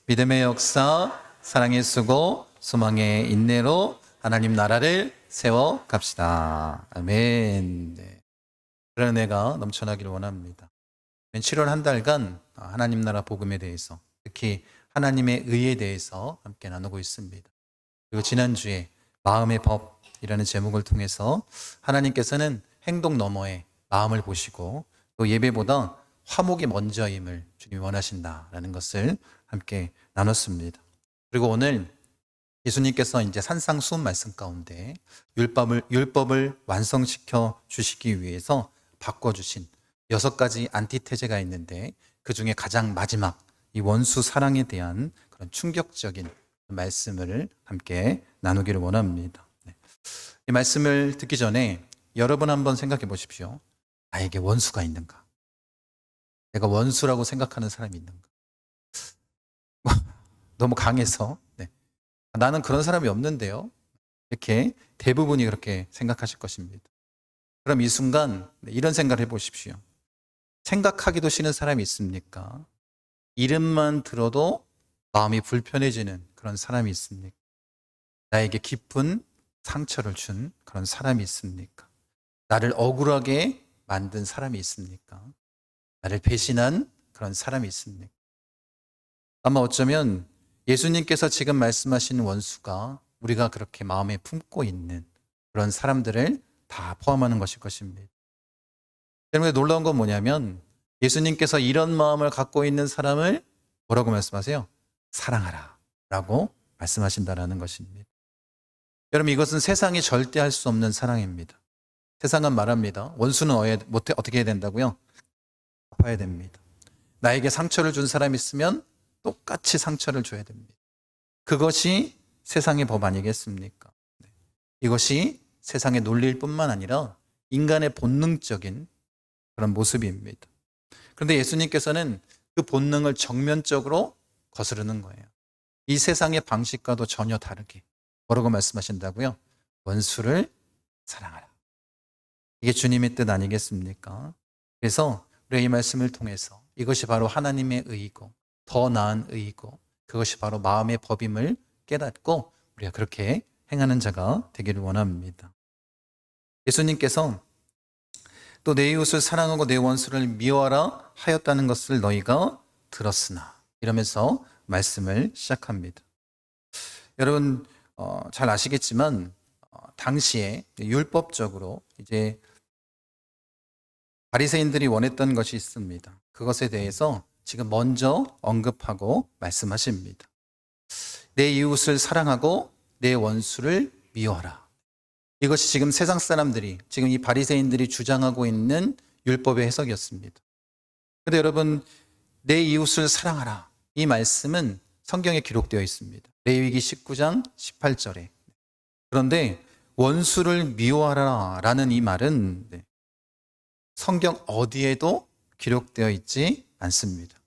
믿음의 역사, 사랑의 수고, 소망의 인내로 하나님 나라를 세워 갑시다. 아멘. 네. 그런 은혜가 넘쳐나기를 원합니다. 7월 한 달간 하나님 나라 복음에 대해서, 특히 하나님의 의에 대해서 함께 나누고 있습니다. 그리고 지난주에 마음의 법이라는 제목을 통해서 하나님께서는 행동 너머에 마음을 보시고 또 예배보다 화목이 먼저임을 주님이 원하신다라는 것을 함께 나눴습니다. 그리고 오늘 예수님께서 이제 산상수훈 말씀 가운데 율법을 완성시켜 주시기 위해서 바꿔주신 6가지 안티테제가 있는데 그 중에 가장 마지막 이 원수 사랑에 대한 그런 충격적인 말씀을 함께 나누기를 원합니다. 이 말씀을 듣기 전에 여러분 한번 생각해 보십시오. 나에게 원수가 있는가? 내가 원수라고 생각하는 사람이 있는가? 너무 강해서 나는 그런 사람이 없는데요. 이렇게 대부분이 그렇게 생각하실 것입니다. 그럼 이 순간 이런 생각을 해보십시오. 생각하기도 싫은 사람이 있습니까? 이름만 들어도 마음이 불편해지는 그런 사람이 있습니까? 나에게 깊은 상처를 준 그런 사람이 있습니까? 나를 억울하게 만든 사람이 있습니까? 나를 배신한 그런 사람이 있습니까? 아마 어쩌면 예수님께서 지금 말씀하시는 원수가 우리가 그렇게 마음에 품고 있는 그런 사람들을 다 포함하는 것일 것입니다. 여러분, 놀라운 건 뭐냐면 예수님께서 이런 마음을 갖고 있는 사람을 뭐라고 말씀하세요? 사랑하라 라고 말씀하신다는 것입니다. 여러분, 이것은 세상이 절대 할 수 없는 사랑입니다. 세상은 말합니다. 원수는 어떻게 해야 된다고요? 갚아야 됩니다. 나에게 상처를 준 사람이 있으면 똑같이 상처를 줘야 됩니다. 그것이 세상의 법 아니겠습니까? 이것이 세상의 논리일 뿐만 아니라 인간의 본능적인 그런 모습입니다. 그런데 예수님께서는 그 본능을 정면적으로 거스르는 거예요. 이 세상의 방식과도 전혀 다르게 뭐라고 말씀하신다고요? 원수를 사랑하라. 이게 주님의 뜻 아니겠습니까? 그래서 우리가 이 말씀을 통해서 이것이 바로 하나님의 의이고 더 나은 의이고 그것이 바로 마음의 법임을 깨닫고 우리가 그렇게 행하는 자가 되기를 원합니다. 예수님께서 또 내 이웃을 사랑하고 내 원수를 미워하라 하였다는 것을 너희가 들었으나 이러면서 말씀을 시작합니다. 여러분 잘 아시겠지만 당시에 율법적으로 이제 바리새인들이 원했던 것이 있습니다. 그것에 대해서 지금 먼저 언급하고 말씀하십니다. 내 이웃을 사랑하고 내 원수를 미워하라. 이것이 지금 세상 사람들이, 지금 이 바리새인들이 주장하고 있는 율법의 해석이었습니다. 그런데 여러분, 내 이웃을 사랑하라. 이 말씀은 성경에 기록되어 있습니다. 레위기 19장 18절에. 그런데 원수를 미워하라 라는 이 말은 성경 어디에도 기록되어 있지 않습니다.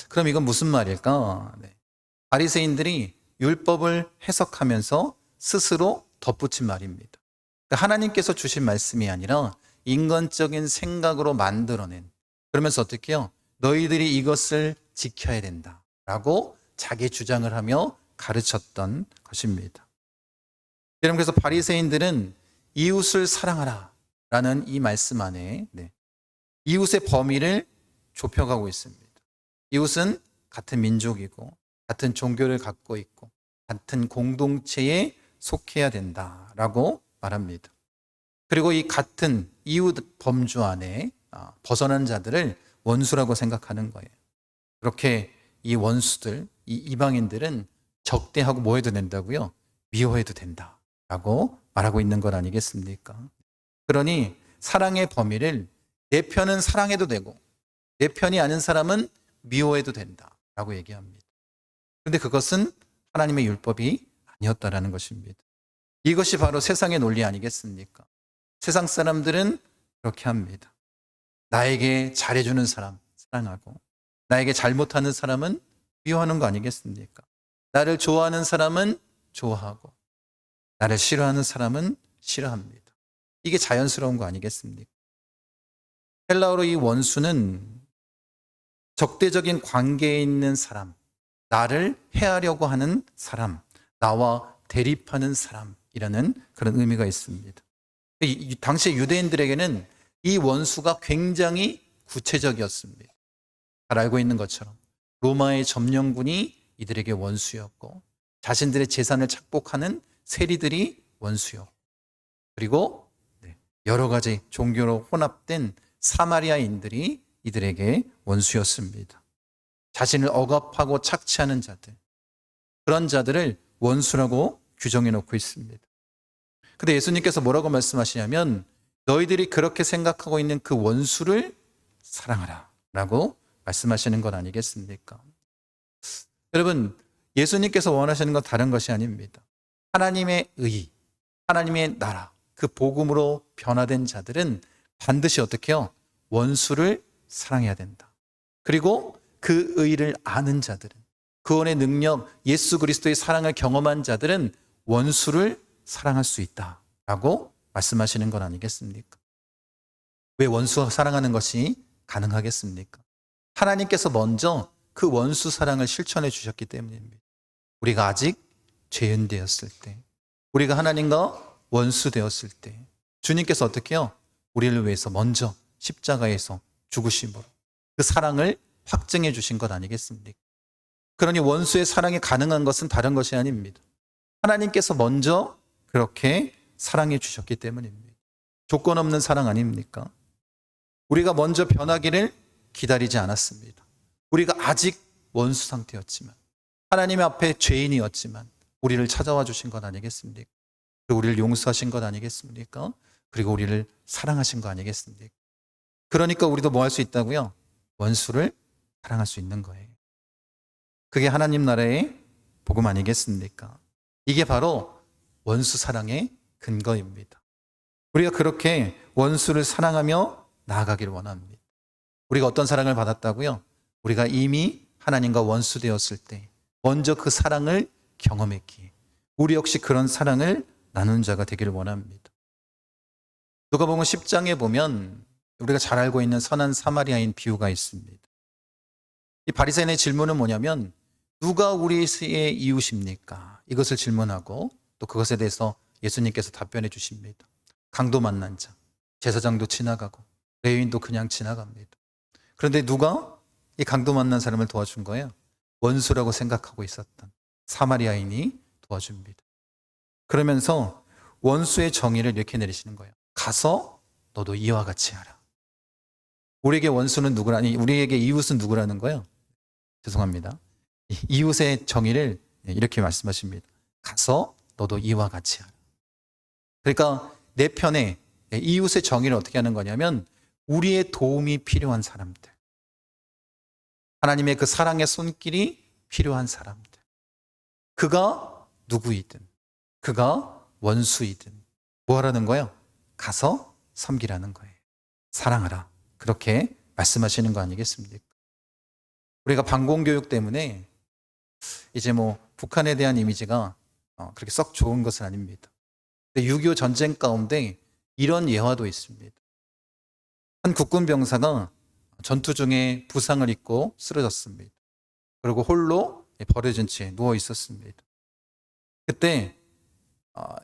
그럼 이건 무슨 말일까? 바리새인들이 율법을 해석하면서 스스로 덧붙인 말입니다. 하나님께서 주신 말씀이 아니라 인간적인 생각으로 만들어낸, 그러면서 어떻게 해요? 너희들이 이것을 지켜야 된다라고 자기 주장을 하며 가르쳤던 것입니다. 여러분, 그래서 바리새인들은 이웃을 사랑하라 라는 이 말씀 안에 이웃의 범위를 좁혀가고 있습니다. 이웃은 같은 민족이고 같은 종교를 갖고 있고 같은 공동체에 속해야 된다라고 말합니다. 그리고 이 같은 이웃 범주 안에 벗어난 자들을 원수라고 생각하는 거예요. 그렇게 이 원수들, 이 이방인들은 적대하고 뭐 해도 된다고요? 미워해도 된다라고 말하고 있는 것 아니겠습니까? 그러니 사랑의 범위를 내 편은 사랑해도 되고 내 편이 아닌 사람은 미워해도 된다라고 얘기합니다. 그런데 그것은 하나님의 율법이 아니었다라는 것입니다. 이것이 바로 세상의 논리 아니겠습니까? 세상 사람들은 그렇게 합니다. 나에게 잘해주는 사람 사랑하고 나에게 잘못하는 사람은 미워하는 거 아니겠습니까? 나를 좋아하는 사람은 좋아하고 나를 싫어하는 사람은 싫어합니다. 이게 자연스러운 거 아니겠습니까? 헬라어로 이 원수는 적대적인 관계에 있는 사람, 나를 해하려고 하는 사람, 나와 대립하는 사람이라는 그런 의미가 있습니다. 당시 유대인들에게는 이 원수가 굉장히 구체적이었습니다. 잘 알고 있는 것처럼 로마의 점령군이 이들에게 원수였고, 자신들의 재산을 착복하는 세리들이 원수였고, 그리고 여러 가지 종교로 혼합된 사마리아인들이 이들에게 원수였습니다. 자신을 억압하고 착취하는 자들, 그런 자들을 원수라고 규정해 놓고 있습니다. 근데 예수님께서 뭐라고 말씀하시냐면, 너희들이 그렇게 생각하고 있는 그 원수를 사랑하라 라고 말씀하시는 것 아니겠습니까? 여러분, 예수님께서 원하시는 건 다른 것이 아닙니다. 하나님의 의, 하나님의 나라, 그 복음으로 변화된 자들은 반드시 어떻게 해요? 원수를 사랑해야 된다. 그리고 그 의를 아는 자들은, 구원의 능력, 예수 그리스도의 사랑을 경험한 자들은 원수를 사랑할 수 있다라고 말씀하시는 건 아니겠습니까? 왜 원수가 사랑하는 것이 가능하겠습니까? 하나님께서 먼저 그 원수 사랑을 실천해 주셨기 때문입니다. 우리가 아직 죄인 되었을 때, 우리가 하나님과 원수 되었을 때 주님께서 어떻게 해요? 우리를 위해서 먼저 십자가에서 죽으심으로 그 사랑을 확증해 주신 것 아니겠습니까? 그러니 원수의 사랑이 가능한 것은 다른 것이 아닙니다. 하나님께서 먼저 그렇게 사랑해 주셨기 때문입니다. 조건 없는 사랑 아닙니까? 우리가 먼저 변하기를 기다리지 않았습니다. 우리가 아직 원수 상태였지만, 하나님 앞에 죄인이었지만 우리를 찾아와 주신 것 아니겠습니까? 그리고 우리를 용서하신 것 아니겠습니까? 그리고 우리를 사랑하신 거 아니겠습니까? 그러니까 우리도 뭐 할 수 있다고요? 원수를 사랑할 수 있는 거예요. 그게 하나님 나라의 복음 아니겠습니까? 이게 바로 원수 사랑의 근거입니다. 우리가 그렇게 원수를 사랑하며 나아가기를 원합니다. 우리가 어떤 사랑을 받았다고요? 우리가 이미 하나님과 원수 되었을 때 먼저 그 사랑을 경험했기에 우리 역시 그런 사랑을 나누는 자가 되기를 원합니다. 누가복음 10장에 보면 우리가 잘 알고 있는 선한 사마리아인 비유가 있습니다. 이 바리새인의 질문은 뭐냐면, 누가 우리의 이웃입니까? 이것을 질문하고 또 그것에 대해서 예수님께서 답변해 주십니다. 강도 만난 자, 제사장도 지나가고 레위인도 그냥 지나갑니다. 그런데 누가 이 강도 만난 사람을 도와준 거예요? 원수라고 생각하고 있었던 사마리아인이 도와줍니다. 그러면서 원수의 정의를 이렇게 내리시는 거예요. 가서 너도 이와 같이 하라. 우리에게 원수는 누구라니? 우리에게 이웃은 누구라는 거예요? 죄송합니다. 이웃의 정의를 이렇게 말씀하십니다. 가서 너도 이와 같이 하라. 그러니까 내 편에 이웃의 정의를 어떻게 하는 거냐면, 우리의 도움이 필요한 사람들, 하나님의 그 사랑의 손길이 필요한 사람들, 그가 누구이든 그가 원수이든 뭐 하라는 거예요? 가서 섬기라는 거예요. 사랑하라. 그렇게 말씀하시는 거 아니겠습니까? 우리가 반공교육 때문에 이제 뭐 북한에 대한 이미지가 그렇게 썩 좋은 것은 아닙니다. 6.25 전쟁 가운데 이런 예화도 있습니다. 한 국군 병사가 전투 중에 부상을 입고 쓰러졌습니다. 그리고 홀로 버려진 채 누워 있었습니다. 그때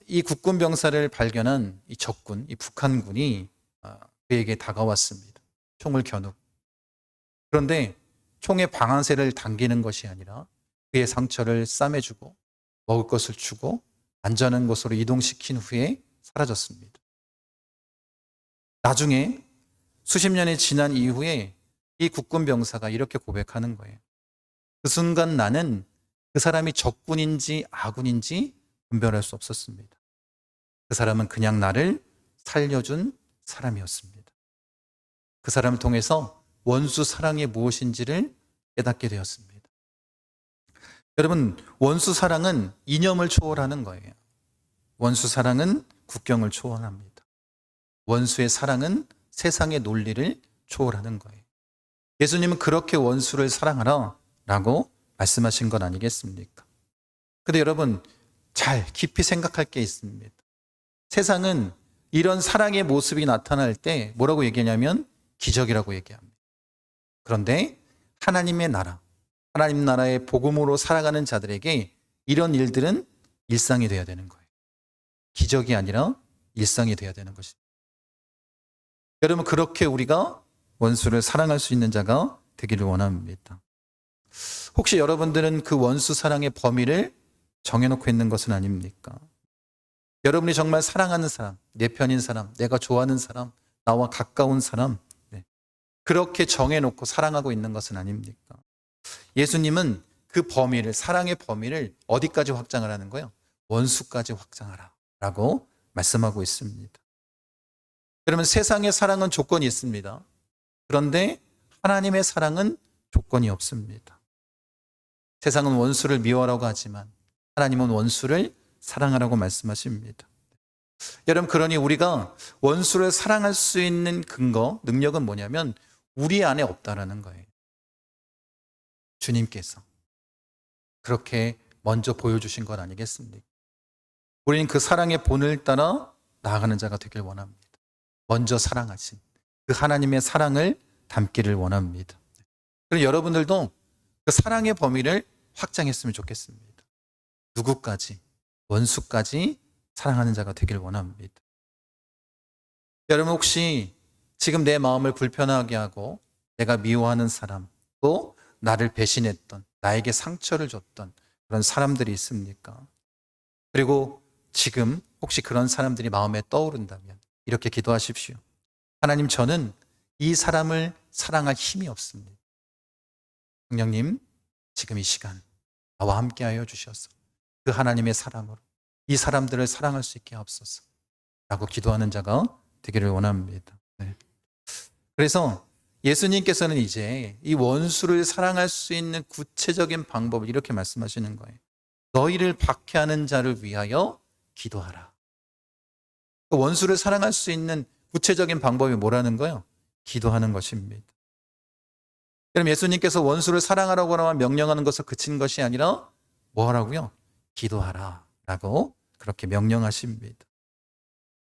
이 국군 병사를 발견한 이 적군, 이 북한군이 그에게 다가왔습니다. 총을 겨누고. 그런데 총의 방아쇠를 당기는 것이 아니라 그의 상처를 싸매주고 먹을 것을 주고 안전한 곳으로 이동시킨 후에 사라졌습니다. 나중에 수십 년이 지난 이후에 이 국군 병사가 이렇게 고백하는 거예요. 그 순간 나는 그 사람이 적군인지 아군인지 분별할 수 없었습니다. 그 사람은 그냥 나를 살려준 사람이었습니다. 그 사람을 통해서 원수 사랑이 무엇인지를 깨닫게 되었습니다. 여러분, 원수 사랑은 이념을 초월하는 거예요. 원수 사랑은 국경을 초월합니다. 원수의 사랑은 세상의 논리를 초월하는 거예요. 예수님은 그렇게 원수를 사랑하라 라고 말씀하신 건 아니겠습니까? 근데 여러분, 잘 깊이 생각할 게 있습니다. 세상은 이런 사랑의 모습이 나타날 때 뭐라고 얘기하냐면 기적이라고 얘기합니다. 그런데 하나님의 나라, 하나님 나라의 복음으로 살아가는 자들에게 이런 일들은 일상이 되어야 되는 거예요. 기적이 아니라 일상이 되어야 되는 것입니다. 여러분, 그렇게 우리가 원수를 사랑할 수 있는 자가 되기를 원합니다. 혹시 여러분들은 그 원수 사랑의 범위를 정해놓고 있는 것은 아닙니까? 여러분이 정말 사랑하는 사람, 내 편인 사람, 내가 좋아하는 사람, 나와 가까운 사람, 그렇게 정해놓고 사랑하고 있는 것은 아닙니까? 예수님은 그 범위를, 사랑의 범위를 어디까지 확장을 하는 거예요? 원수까지 확장하라 라고 말씀하고 있습니다. 그러면 세상의 사랑은 조건이 있습니다. 그런데 하나님의 사랑은 조건이 없습니다. 세상은 원수를 미워하라고 하지만 하나님은 원수를 사랑하라고 말씀하십니다. 여러분, 그러니 우리가 원수를 사랑할 수 있는 근거, 능력은 뭐냐면 우리 안에 없다라는 거예요. 주님께서 그렇게 먼저 보여주신 건 아니겠습니까? 우리는 그 사랑의 본을 따라 나아가는 자가 되길 원합니다. 먼저 사랑하신 그 하나님의 사랑을 담기를 원합니다. 그리고 여러분들도 그 사랑의 범위를 확장했으면 좋겠습니다. 누구까지, 원수까지 사랑하는 자가 되길 원합니다. 여러분, 혹시 지금 내 마음을 불편하게 하고 내가 미워하는 사람, 또 나를 배신했던, 나에게 상처를 줬던 그런 사람들이 있습니까? 그리고 지금 혹시 그런 사람들이 마음에 떠오른다면 이렇게 기도하십시오. 하나님, 저는 이 사람을 사랑할 힘이 없습니다. 성령님, 지금 이 시간 나와 함께하여 주셔서 그 하나님의 사랑으로 이 사람들을 사랑할 수 있게 하옵소서 라고 기도하는 자가 되기를 원합니다. 그래서 예수님께서는 이제 이 원수를 사랑할 수 있는 구체적인 방법을 이렇게 말씀하시는 거예요. 너희를 박해하는 자를 위하여 기도하라. 원수를 사랑할 수 있는 구체적인 방법이 뭐라는 거예요? 기도하는 것입니다. 그럼 예수님께서 원수를 사랑하라고 하면 명령하는 것을 그친 것이 아니라 뭐 하라고요? 기도하라 라고 그렇게 명령하십니다.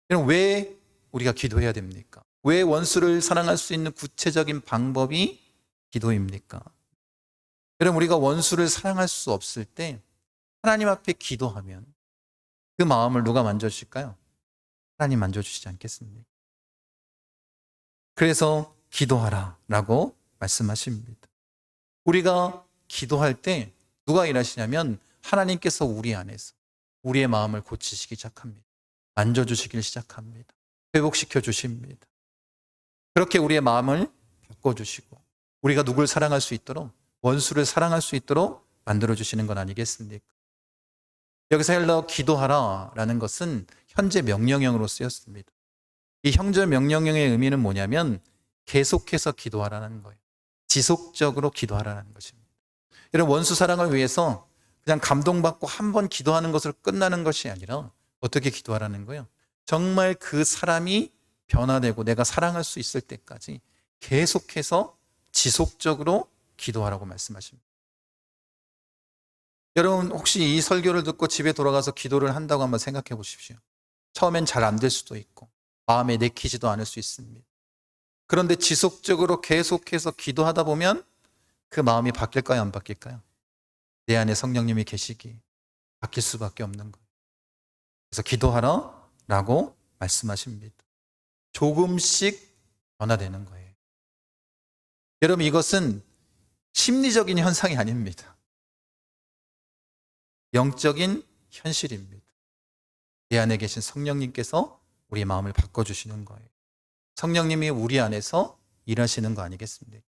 그럼 왜 우리가 기도해야 됩니까? 왜 원수를 사랑할 수 있는 구체적인 방법이 기도입니까? 여러분, 우리가 원수를 사랑할 수 없을 때 하나님 앞에 기도하면 그 마음을 누가 만져주실까요? 하나님 만져주시지 않겠습니까? 그래서 기도하라 라고 말씀하십니다. 우리가 기도할 때 누가 일하시냐면 하나님께서 우리 안에서 우리의 마음을 고치시기 시작합니다. 만져주시길 시작합니다. 회복시켜 주십니다. 그렇게 우리의 마음을 바꿔주시고 우리가 누굴 사랑할 수 있도록, 원수를 사랑할 수 있도록 만들어주시는 건 아니겠습니까? 여기서 헬라어 기도하라 라는 것은 현재 명령형으로 쓰였습니다. 이 현재 명령형의 의미는 뭐냐면 계속해서 기도하라는 거예요. 지속적으로 기도하라는 것입니다. 여러분, 원수 사랑을 위해서 그냥 감동받고 한 번 기도하는 것으로 끝나는 것이 아니라 어떻게 기도하라는 거예요? 정말 그 사람이 변화되고 내가 사랑할 수 있을 때까지 계속해서 지속적으로 기도하라고 말씀하십니다. 여러분, 혹시 이 설교를 듣고 집에 돌아가서 기도를 한다고 한번 생각해 보십시오. 처음엔 잘 안 될 수도 있고 마음에 내키지도 않을 수 있습니다. 그런데 지속적으로 계속해서 기도하다 보면 그 마음이 바뀔까요? 안 바뀔까요? 내 안에 성령님이 계시기 바뀔 수밖에 없는 거예요. 그래서 기도하라 라고 말씀하십니다. 조금씩 변화되는 거예요. 여러분, 이것은 심리적인 현상이 아닙니다. 영적인 현실입니다. 내 안에 계신 성령님께서 우리의 마음을 바꿔주시는 거예요. 성령님이 우리 안에서 일하시는 거 아니겠습니까?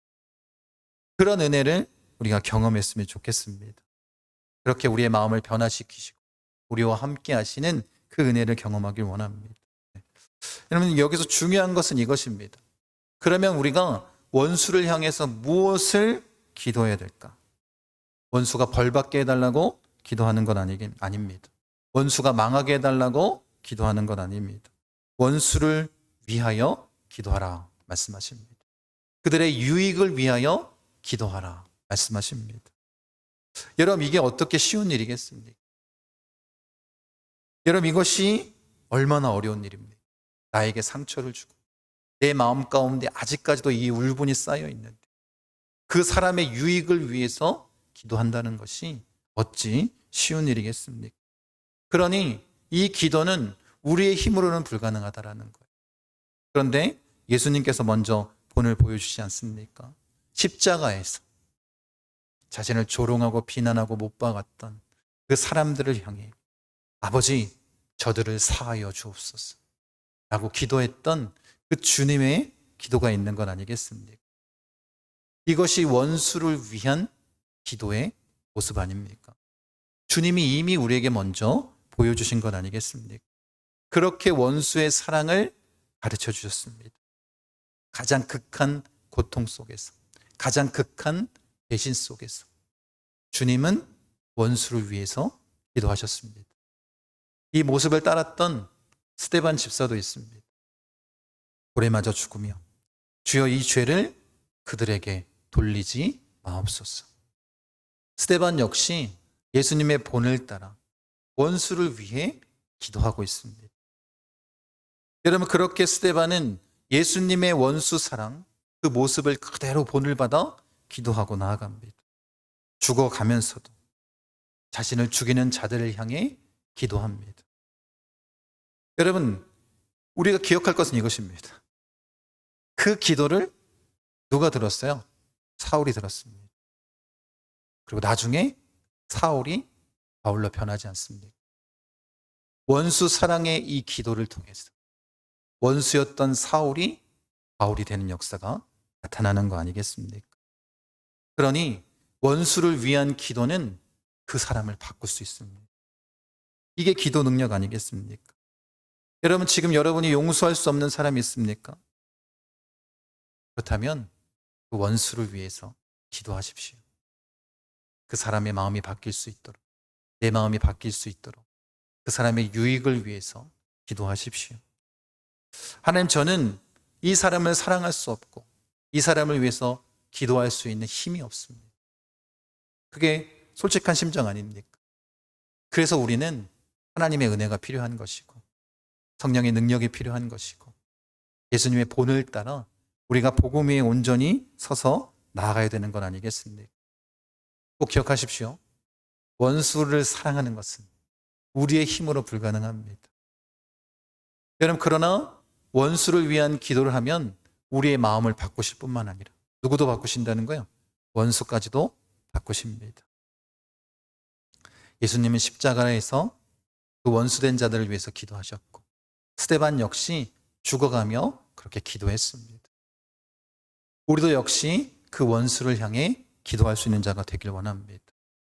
그런 은혜를 우리가 경험했으면 좋겠습니다. 그렇게 우리의 마음을 변화시키시고 우리와 함께 하시는 그 은혜를 경험하길 원합니다. 여러분, 여기서 중요한 것은 이것입니다. 그러면 우리가 원수를 향해서 무엇을 기도해야 될까? 원수가 벌받게 해달라고 기도하는 건 아닙니다. 원수가 망하게 해달라고 기도하는 건 아닙니다. 원수를 위하여 기도하라 말씀하십니다. 그들의 유익을 위하여 기도하라 말씀하십니다. 여러분, 이게 어떻게 쉬운 일이겠습니까? 여러분, 이것이 얼마나 어려운 일입니까? 나에게 상처를 주고 내 마음 가운데 아직까지도 이 울분이 쌓여 있는데 그 사람의 유익을 위해서 기도한다는 것이 어찌 쉬운 일이겠습니까? 그러니 이 기도는 우리의 힘으로는 불가능하다라는 거예요. 그런데 예수님께서 먼저 본을 보여주시지 않습니까? 십자가에서 자신을 조롱하고 비난하고 못 박았던 그 사람들을 향해 아버지 저들을 사하여 주옵소서 라고 기도했던 그 주님의 기도가 있는 건 아니겠습니까? 이것이 원수를 위한 기도의 모습 아닙니까? 주님이 이미 우리에게 먼저 보여주신 것 아니겠습니까? 그렇게 원수의 사랑을 가르쳐 주셨습니다. 가장 극한 고통 속에서, 가장 극한 배신 속에서 주님은 원수를 위해서 기도하셨습니다. 이 모습을 따랐던 스데반 집사도 있습니다. 돌에 맞아 죽으며 주여 이 죄를 그들에게 돌리지 마옵소서. 스데반 역시 예수님의 본을 따라 원수를 위해 기도하고 있습니다. 여러분, 그렇게 스데반은 예수님의 원수 사랑, 그 모습을 그대로 본을 받아 기도하고 나아갑니다. 죽어가면서도 자신을 죽이는 자들을 향해 기도합니다. 여러분, 우리가 기억할 것은 이것입니다. 그 기도를 누가 들었어요? 사울이 들었습니다. 그리고 나중에 사울이 바울로 변하지 않습니까? 원수 사랑의 이 기도를 통해서 원수였던 사울이 바울이 되는 역사가 나타나는 거 아니겠습니까? 그러니 원수를 위한 기도는 그 사람을 바꿀 수 있습니다. 이게 기도 능력 아니겠습니까? 여러분, 지금 여러분이 용서할 수 없는 사람이 있습니까? 그렇다면 그 원수를 위해서 기도하십시오. 그 사람의 마음이 바뀔 수 있도록, 내 마음이 바뀔 수 있도록 그 사람의 유익을 위해서 기도하십시오. 하나님, 저는 이 사람을 사랑할 수 없고 이 사람을 위해서 기도할 수 있는 힘이 없습니다. 그게 솔직한 심정 아닙니까? 그래서 우리는 하나님의 은혜가 필요한 것이고 성령의 능력이 필요한 것이고 예수님의 본을 따라 우리가 복음 위에 온전히 서서 나아가야 되는 건 아니겠습니까? 꼭 기억하십시오. 원수를 사랑하는 것은 우리의 힘으로 불가능합니다. 여러분, 그러나 원수를 위한 기도를 하면 우리의 마음을 바꾸실 뿐만 아니라 누구도 바꾸신다는 거예요. 원수까지도 바꾸십니다. 예수님은 십자가에서 그 원수된 자들을 위해서 기도하셨고 스데반 역시 죽어가며 그렇게 기도했습니다. 우리도 역시 그 원수를 향해 기도할 수 있는 자가 되길 원합니다.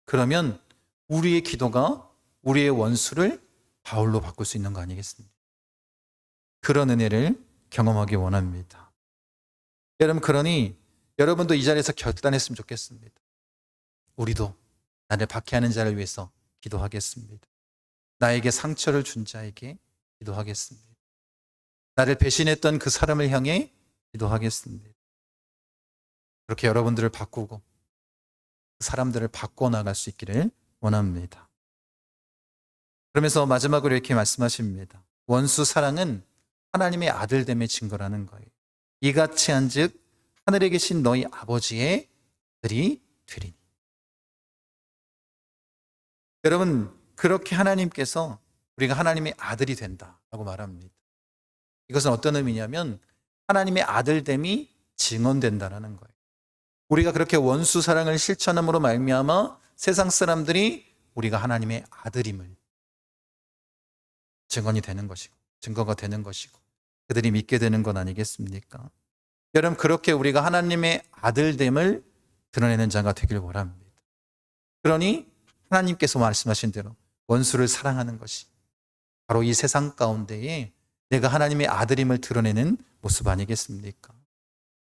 그러면 우리의 기도가 우리의 원수를 바울로 바꿀 수 있는 거 아니겠습니까? 그런 은혜를 경험하기 원합니다. 여러분, 그러니 여러분도 이 자리에서 결단했으면 좋겠습니다. 우리도 나를 박해하는 자를 위해서 기도하겠습니다. 나에게 상처를 준 자에게 기도하겠습니다. 나를 배신했던 그 사람을 향해 기도하겠습니다. 그렇게 여러분들을 바꾸고 그 사람들을 바꿔나갈 수 있기를 원합니다. 그러면서 마지막으로 이렇게 말씀하십니다. 원수 사랑은 하나님의 아들됨의 증거라는 거예요. 이같이 한즉 하늘에 계신 너희 아버지의 아들이 되리니. 여러분, 그렇게 하나님께서 우리가 하나님의 아들이 된다라고 말합니다. 이것은 어떤 의미냐면 하나님의 아들됨이 증언된다라는 거예요. 우리가 그렇게 원수 사랑을 실천함으로 말미암아 세상 사람들이 우리가 하나님의 아들임을 증언이 되는 것이고 증거가 되는 것이고 그들이 믿게 되는 건 아니겠습니까? 여러분, 그렇게 우리가 하나님의 아들됨을 드러내는 자가 되길 원합니다. 그러니 하나님께서 말씀하신 대로 원수를 사랑하는 것이 바로 이 세상 가운데에 내가 하나님의 아들임을 드러내는 모습 아니겠습니까?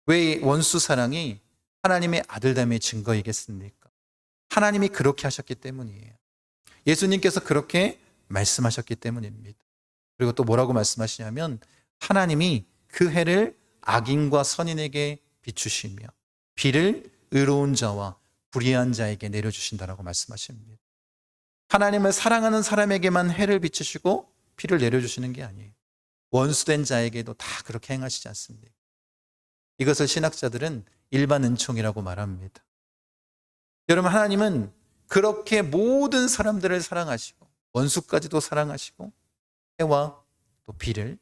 왜 원수 사랑이 하나님의 아들됨의 증거이겠습니까? 하나님이 그렇게 하셨기 때문이에요. 예수님께서 그렇게 말씀하셨기 때문입니다. 그리고 또 뭐라고 말씀하시냐면 하나님이 그 해를 악인과 선인에게 비추시며 비를 의로운 자와 불의한 자에게 내려주신다라고 말씀하십니다. 하나님을 사랑하는 사람에게만 해를 비추시고 비를 내려주시는 게 아니에요. 원수된 자에게도 다 그렇게 행하시지 않습니다. 이것을 신학자들은 일반 은총이라고 말합니다. 여러분, 하나님은 그렇게 모든 사람들을 사랑하시고 원수까지도 사랑하시고 해와 또 비를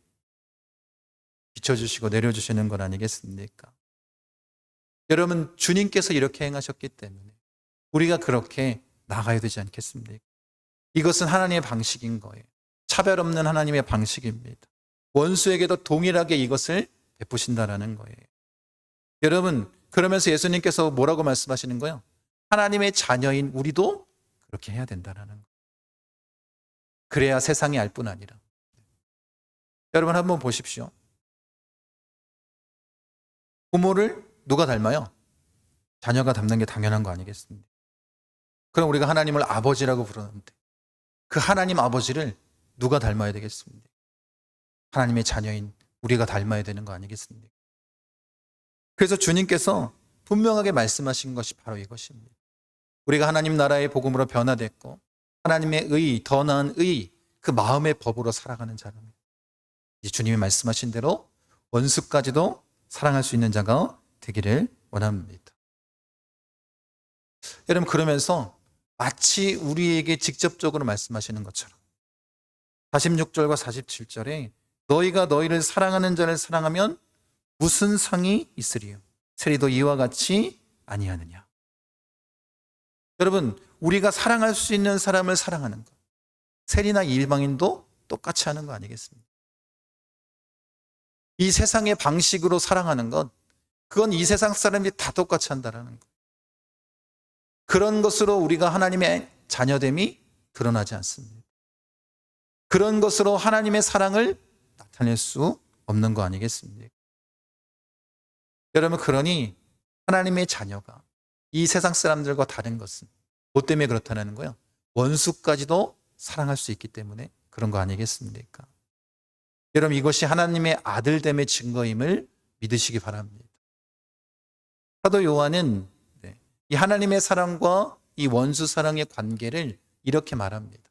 비춰주시고 내려주시는 건 아니겠습니까? 여러분, 주님께서 이렇게 행하셨기 때문에 우리가 그렇게 나가야 되지 않겠습니까? 이것은 하나님의 방식인 거예요. 차별 없는 하나님의 방식입니다. 원수에게도 동일하게 이것을 베푸신다라는 거예요. 여러분, 그러면서 예수님께서 뭐라고 말씀하시는 거예요? 하나님의 자녀인 우리도 그렇게 해야 된다는 거예요. 그래야 세상이 알 뿐 아니라. 여러분, 한번 보십시오. 부모를 누가 닮아요? 자녀가 닮는 게 당연한 거 아니겠습니까? 그럼 우리가 하나님을 아버지라고 부르는데 그 하나님 아버지를 누가 닮아야 되겠습니까? 하나님의 자녀인 우리가 닮아야 되는 거 아니겠습니까? 그래서 주님께서 분명하게 말씀하신 것이 바로 이것입니다. 우리가 하나님 나라의 복음으로 변화됐고 하나님의 의, 더 나은 의, 그 마음의 법으로 살아가는 자랍니다. 이제 주님이 말씀하신 대로 원수까지도 사랑할 수 있는 자가 되기를 원합니다. 여러분, 그러면서 마치 우리에게 직접적으로 말씀하시는 것처럼 46절과 47절에 너희가 너희를 사랑하는 자를 사랑하면 무슨 상이 있으리요? 세리도 이와 같이 아니하느냐? 여러분, 우리가 사랑할 수 있는 사람을 사랑하는 것, 세리나 일방인도 똑같이 하는 거 아니겠습니까? 이 세상의 방식으로 사랑하는 것, 그건 이 세상 사람들이 다 똑같이 한다는 것. 그런 것으로 우리가 하나님의 자녀됨이 드러나지 않습니다. 그런 것으로 하나님의 사랑을 나타낼 수 없는 거 아니겠습니까? 여러분, 그러니 하나님의 자녀가 이 세상 사람들과 다른 것은 뭐 때문에 그렇다는 거예요? 원수까지도 사랑할 수 있기 때문에 그런 거 아니겠습니까? 여러분, 이것이 하나님의 아들됨의 증거임을 믿으시기 바랍니다. 사도 요한은 이 하나님의 사랑과 이 원수 사랑의 관계를 이렇게 말합니다.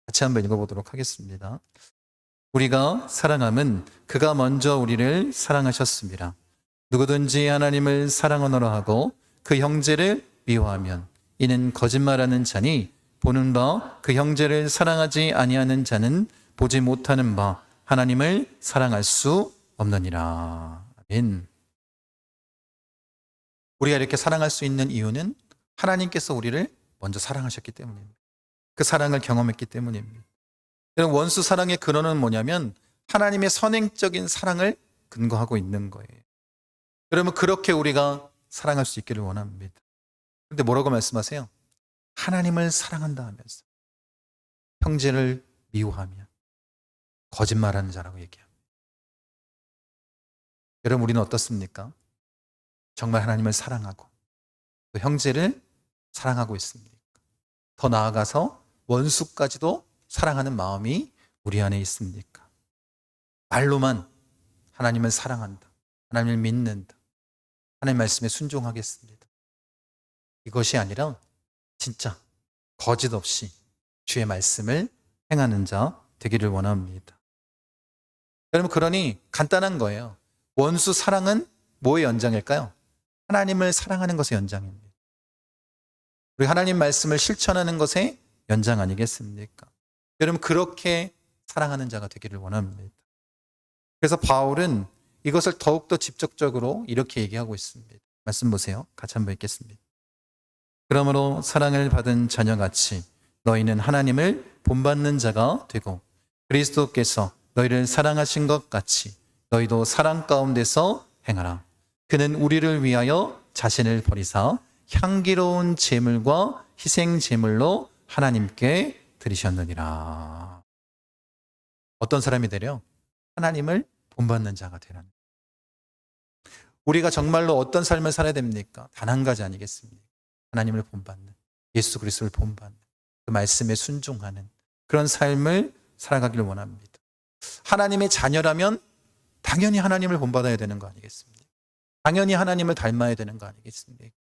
같이 한번 읽어보도록 하겠습니다. 우리가 사랑함은 그가 먼저 우리를 사랑하셨습니다. 누구든지 하나님을 사랑하노라 하고 그 형제를 미워하면 이는 거짓말하는 자니 보는 바 그 형제를 사랑하지 아니하는 자는 보지 못하는 바 하나님을 사랑할 수 없느니라. 아멘. 우리가 이렇게 사랑할 수 있는 이유는 하나님께서 우리를 먼저 사랑하셨기 때문입니다. 그 사랑을 경험했기 때문입니다. 원수 사랑의 근원은 뭐냐면 하나님의 선행적인 사랑을 근거하고 있는 거예요. 여러분, 그렇게 우리가 사랑할 수 있기를 원합니다. 그런데 뭐라고 말씀하세요? 하나님을 사랑한다 하면서 형제를 미워하면 거짓말하는 자라고 얘기합니다. 여러분, 우리는 어떻습니까? 정말 하나님을 사랑하고 또 형제를 사랑하고 있습니까? 더 나아가서 원수까지도 사랑하는 마음이 우리 안에 있습니까? 말로만 하나님을 사랑한다, 하나님을 믿는다, 하나님 말씀에 순종하겠습니다. 이것이 아니라 진짜 거짓 없이 주의 말씀을 행하는 자 되기를 원합니다. 여러분, 그러니 간단한 거예요. 원수 사랑은 뭐의 연장일까요? 하나님을 사랑하는 것의 연장입니다. 우리 하나님 말씀을 실천하는 것의 연장 아니겠습니까? 여러분, 그렇게 사랑하는 자가 되기를 원합니다. 그래서 바울은 이것을 더욱더 직접적으로 이렇게 얘기하고 있습니다. 말씀 보세요. 같이 한번 읽겠습니다. 그러므로 사랑을 받은 자녀같이 너희는 하나님을 본받는 자가 되고 그리스도께서 너희를 사랑하신 것 같이 너희도 사랑 가운데서 행하라. 그는 우리를 위하여 자신을 버리사 향기로운 제물과 희생 제물로 하나님께 드리셨느니라. 어떤 사람이 되려? 하나님을 본받는 자가 되라는. 우리가 정말로 어떤 삶을 살아야 됩니까? 단 한 가지 아니겠습니까? 하나님을 본받는, 예수 그리스도를 본받는, 그 말씀에 순종하는 그런 삶을 살아가기를 원합니다. 하나님의 자녀라면 당연히 하나님을 본받아야 되는 거 아니겠습니까? 당연히 하나님을 닮아야 되는 거 아니겠습니까?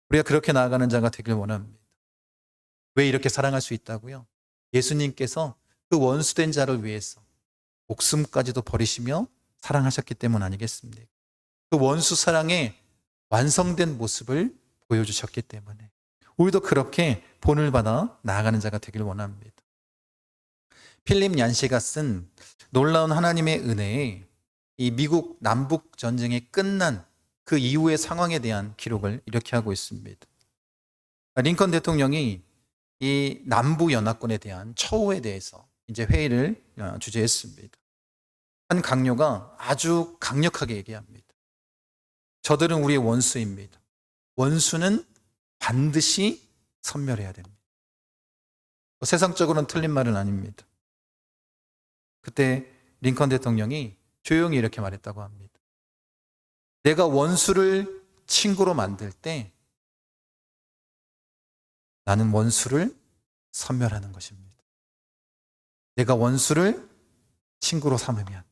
우리가 그렇게 나아가는 자가 되길 원합니다. 왜 이렇게 사랑할 수 있다고요? 예수님께서 그 원수된 자를 위해서 목숨까지도 버리시며 사랑하셨기 때문 아니겠습니까? 그 원수 사랑의 완성된 모습을 보여주셨기 때문에 우리도 그렇게 본을 받아 나아가는 자가 되길 원합니다. 필립 얀시가 쓴 놀라운 하나님의 은혜에 이 미국 남북 전쟁이 끝난 그 이후의 상황에 대한 기록을 이렇게 하고 있습니다. 링컨 대통령이 이 남부 연합군에 대한 처우에 대해서 이제 회의를 주재했습니다. 한 강요가 아주 강력하게 얘기합니다. 저들은 우리의 원수입니다. 원수는 반드시 섬멸해야 됩니다. 세상적으로는 틀린 말은 아닙니다. 그때 링컨 대통령이 조용히 이렇게 말했다고 합니다. 내가 원수를 친구로 만들 때 나는 원수를 섬멸하는 것입니다. 내가 원수를 친구로 삼으면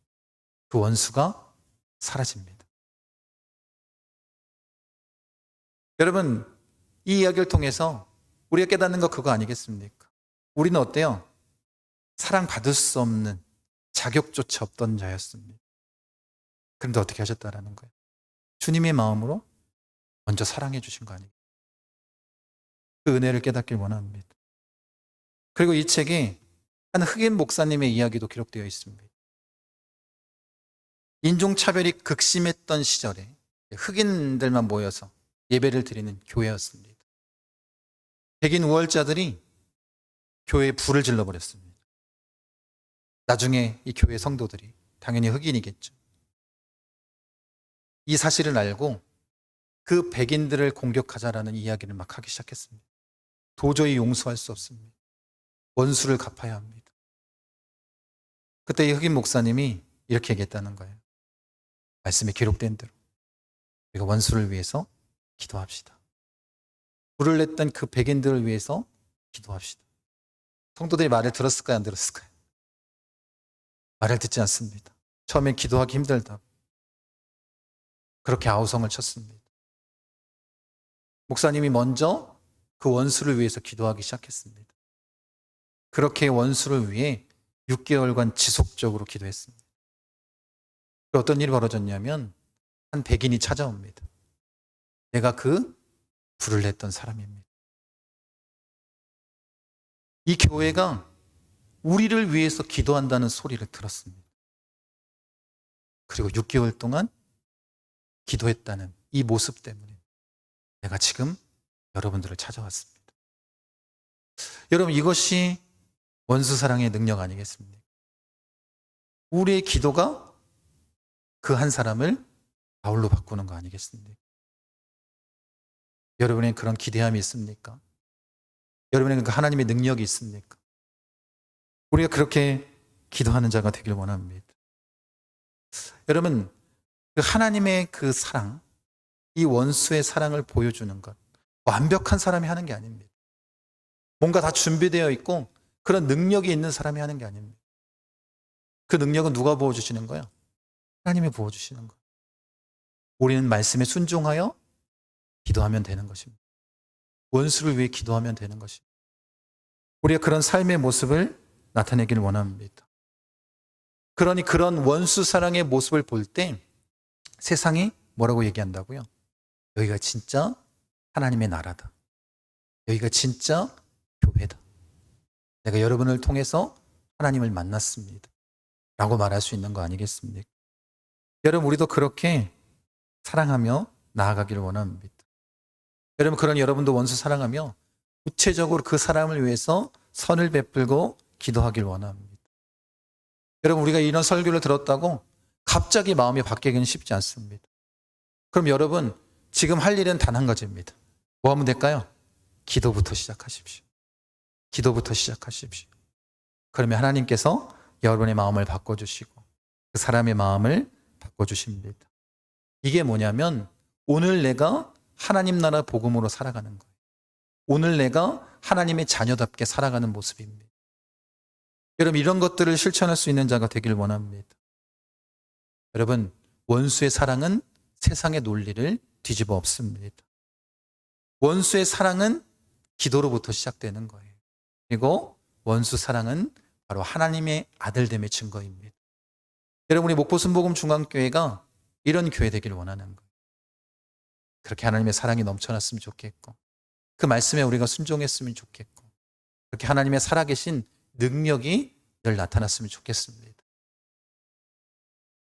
그 원수가 사라집니다. 여러분, 이 이야기를 통해서 우리가 깨닫는 거 그거 아니겠습니까? 우리는 어때요? 사랑받을 수 없는 자격조차 없던 자였습니다. 그런데 어떻게 하셨다라는 거예요? 주님의 마음으로 먼저 사랑해 주신 거 아니에요? 그 은혜를 깨닫길 원합니다. 그리고 이 책에 한 흑인 목사님의 이야기도 기록되어 있습니다. 인종차별이 극심했던 시절에 흑인들만 모여서 예배를 드리는 교회였습니다. 백인 우월자들이 교회에 불을 질러버렸습니다. 나중에 이 교회 성도들이 당연히 흑인이겠죠. 이 사실을 알고 그 백인들을 공격하자라는 이야기를 막 하기 시작했습니다. 도저히 용서할 수 없습니다. 원수를 갚아야 합니다. 그때 이 흑인 목사님이 이렇게 얘기했다는 거예요. 말씀에 기록된 대로 우리가 원수를 위해서 기도합시다. 불을 냈던 그 백인들을 위해서 기도합시다. 성도들이 말을 들었을까요? 안 들었을까요? 말을 듣지 않습니다. 처음엔 기도하기 힘들다고 그렇게 아우성을 쳤습니다. 목사님이 먼저 그 원수를 위해서 기도하기 시작했습니다. 그렇게 원수를 위해 6개월간 지속적으로 기도했습니다. 어떤 일이 벌어졌냐면 한 백인이 찾아옵니다. 내가 그 불을 냈던 사람입니다. 이 교회가 우리를 위해서 기도한다는 소리를 들었습니다. 그리고 6개월 동안 기도했다는 이 모습 때문에 내가 지금 여러분들을 찾아왔습니다. 여러분, 이것이 원수 사랑의 능력 아니겠습니까? 우리의 기도가 그 한 사람을 바울로 바꾸는 거 아니겠습니까? 여러분의 그런 기대함이 있습니까? 여러분의 그 하나님의 능력이 있습니까? 우리가 그렇게 기도하는 자가 되길 원합니다. 여러분, 그 하나님의 그 사랑, 이 원수의 사랑을 보여주는 것, 완벽한 사람이 하는 게 아닙니다. 뭔가 다 준비되어 있고 그런 능력이 있는 사람이 하는 게 아닙니다. 그 능력은 누가 부어주시는 거예요? 하나님이 부어주시는 거예요. 우리는 말씀에 순종하여 기도하면 되는 것입니다. 원수를 위해 기도하면 되는 것입니다. 우리가 그런 삶의 모습을 나타내기를 원합니다. 그러니 그런 원수 사랑의 모습을 볼 때 세상이 뭐라고 얘기한다고요? 여기가 진짜 하나님의 나라다. 여기가 진짜 교회다. 내가 여러분을 통해서 하나님을 만났습니다. 라고 말할 수 있는 거 아니겠습니까? 여러분, 우리도 그렇게 사랑하며 나아가기를 원합니다. 여러분, 그런 여러분도 원수 사랑하며 구체적으로 그 사람을 위해서 선을 베풀고 기도하길 원합니다. 여러분, 우리가 이런 설교를 들었다고 갑자기 마음이 바뀌기는 쉽지 않습니다. 그럼 여러분, 지금 할 일은 단 한 가지입니다. 뭐 하면 될까요? 기도부터 시작하십시오. 기도부터 시작하십시오. 그러면 하나님께서 여러분의 마음을 바꿔주시고 그 사람의 마음을 바꿔주십니다. 이게 뭐냐면 오늘 내가 하나님 나라 복음으로 살아가는 거예요. 오늘 내가 하나님의 자녀답게 살아가는 모습입니다. 여러분, 이런 것들을 실천할 수 있는 자가 되길 원합니다. 여러분, 원수의 사랑은 세상의 논리를 뒤집어 엎습니다. 원수의 사랑은 기도로부터 시작되는 거예요. 그리고 원수 사랑은 바로 하나님의 아들됨의 증거입니다. 여러분, 우리 목포순복음 중앙교회가 이런 교회 되길 원하는 거예요. 그렇게 하나님의 사랑이 넘쳐났으면 좋겠고 그 말씀에 우리가 순종했으면 좋겠고 그렇게 하나님의 살아계신 능력이 늘 나타났으면 좋겠습니다.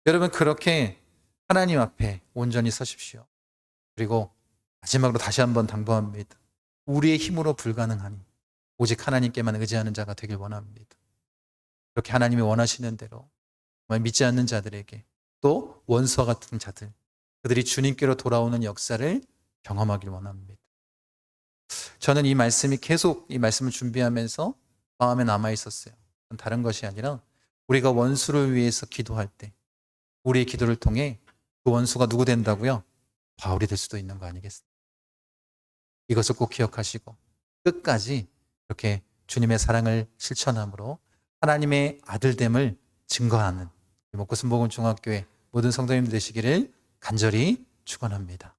여러분 그렇게 하나님 앞에 온전히 서십시오. 그리고 마지막으로 다시 한번 당부합니다. 우리의 힘으로 불가능하니 오직 하나님께만 의지하는 자가 되길 원합니다. 그렇게 하나님이 원하시는 대로 정말 믿지 않는 자들에게 또 원수와 같은 자들 그들이 주님께로 돌아오는 역사를 경험하길 원합니다. 저는 이 말씀이 계속 이 말씀을 준비하면서 마음에 남아 있었어요. 다른 것이 아니라 우리가 원수를 위해서 기도할 때 우리의 기도를 통해 그 원수가 누구 된다고요? 바울이 될 수도 있는 거 아니겠습니까? 이것을 꼭 기억하시고 끝까지 이렇게 주님의 사랑을 실천함으로 하나님의 아들됨을 증거하는 목구순복음 중학교의 모든 성도님 되시기를 간절히 축원합니다.